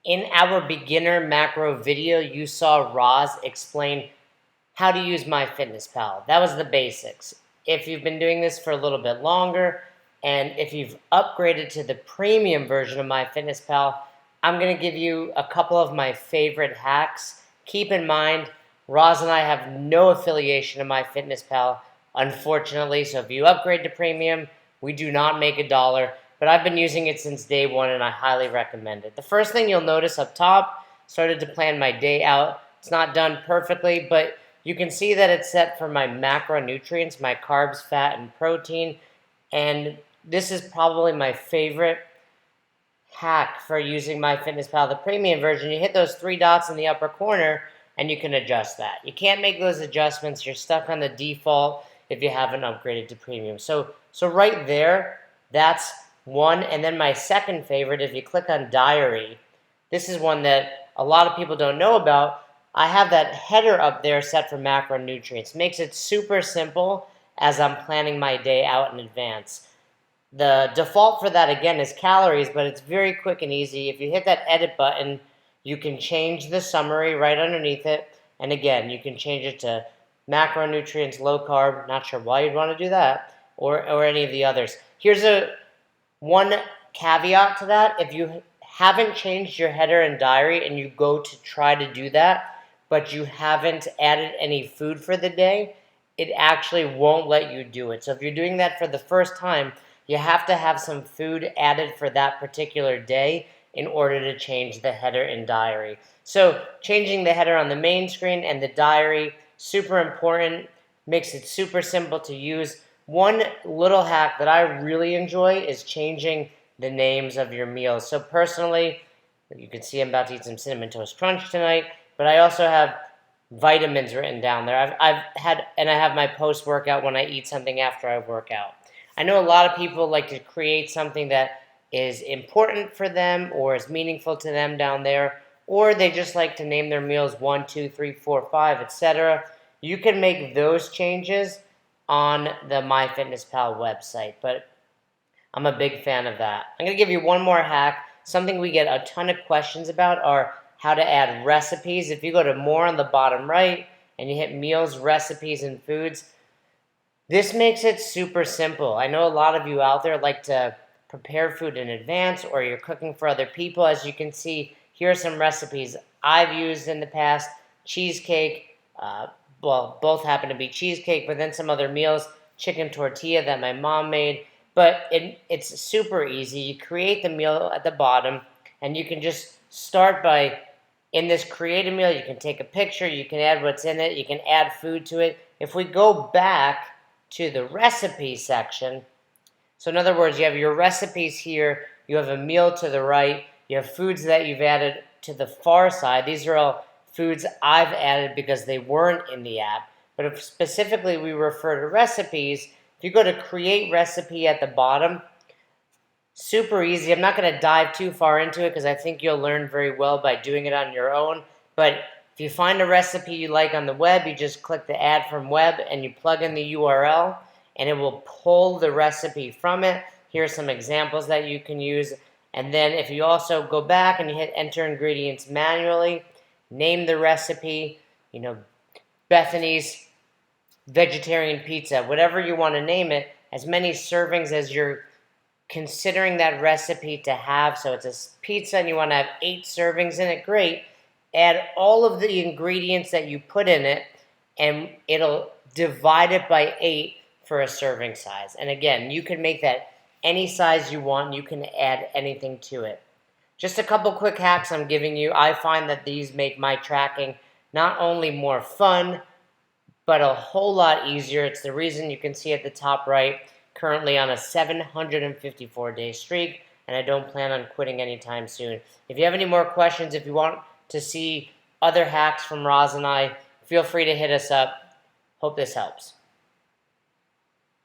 In our beginner macro video, you saw Roz explain how to use MyFitnessPal. That was the basics. If you've been doing this for a little bit longer, and if you've upgraded to the premium version of MyFitnessPal, I'm going to give you a couple of my favorite hacks. Keep in mind, Roz and I have no affiliation to MyFitnessPal, unfortunately, so if you upgrade to premium, we do not make $1, but I've been using it since day one and I highly recommend it. The first thing you'll notice up top, started to plan my day out. It's not done perfectly, but you can see that it's set for my macronutrients, my carbs, fat, and protein, and this is probably my favorite hack for using MyFitnessPal, the premium version. You hit those three dots in the upper corner and you can adjust that. You can't make those adjustments. You're stuck on the default if you haven't upgraded to premium. So right there, that's one. And then my second favorite, if you click on diary, this is one that a lot of people don't know about. I have that header up there set for macronutrients. Makes it super simple as I'm planning my day out in advance. The default for that, again, is calories, but it's very quick and easy. If you hit that edit button, you can change the summary right underneath it. And again, you can change it to macronutrients, low carb. Not sure why you'd want to do that, or any of the others. Here's one caveat to that. If you haven't changed your header and diary and you go to try to do that, but you haven't added any food for the day, it actually won't let you do it. So if you're doing that for the first time, you have to have some food added for that particular day in order to change the header and diary. So changing the header on the main screen and the diary, super important, makes it super simple to use. One little hack that I really enjoy is changing the names of your meals. So personally, you can see I'm about to eat some Cinnamon Toast Crunch tonight, but I also have vitamins written down there. I have my post-workout when I eat something after I work out. I know a lot of people like to create something that is important for them or is meaningful to them down there, or they just like to name their meals 1, 2, 3, 4, 5, etc. You can make those changes on the MyFitnessPal website, but I'm a big fan of that. I'm going to give you one more hack. Something we get a ton of questions about are how to add recipes. If you go to more on the bottom right and you hit meals, recipes, and foods, this makes it super simple. I know a lot of you out there like to prepare food in advance or you're cooking for other people. As you can see, here are some recipes I've used in the past. Cheesecake, well, both happen to be cheesecake, but then some other meals, chicken tortilla that my mom made. But it's super easy. You create the meal at the bottom, and you can just start by, in this create a meal, you can take a picture, you can add what's in it, you can add food to it. If we go back to the recipe section, so in other words, you have your recipes here, you have a meal to the right, you have foods that you've added to the far side. These are all foods I've added because they weren't in the app. But if specifically we refer to recipes, if you go to create recipe at the bottom, super easy. I'm not going to dive too far into it because I think you'll learn very well by doing it on your own. But if you find a recipe you like on the web, you just click the add from web and you plug in the URL and it will pull the recipe from it. Here are some examples that you can use. And then if you also go back and you hit enter ingredients manually, name the recipe, Bethany's vegetarian pizza, whatever you want to name it, as many servings as you're considering that recipe to have. So it's a pizza and you want to have 8 servings in it, great. Add all of the ingredients that you put in it and it'll divide it by 8 for a serving size. And again, you can make that any size you want. You can add anything to it. Just a couple quick hacks I'm giving you. I find that these make my tracking not only more fun, but a whole lot easier. It's the reason you can see at the top right, currently on a 754-day streak, and I don't plan on quitting anytime soon. If you have any more questions, if you want to see other hacks from Roz and I, feel free to hit us up. Hope this helps.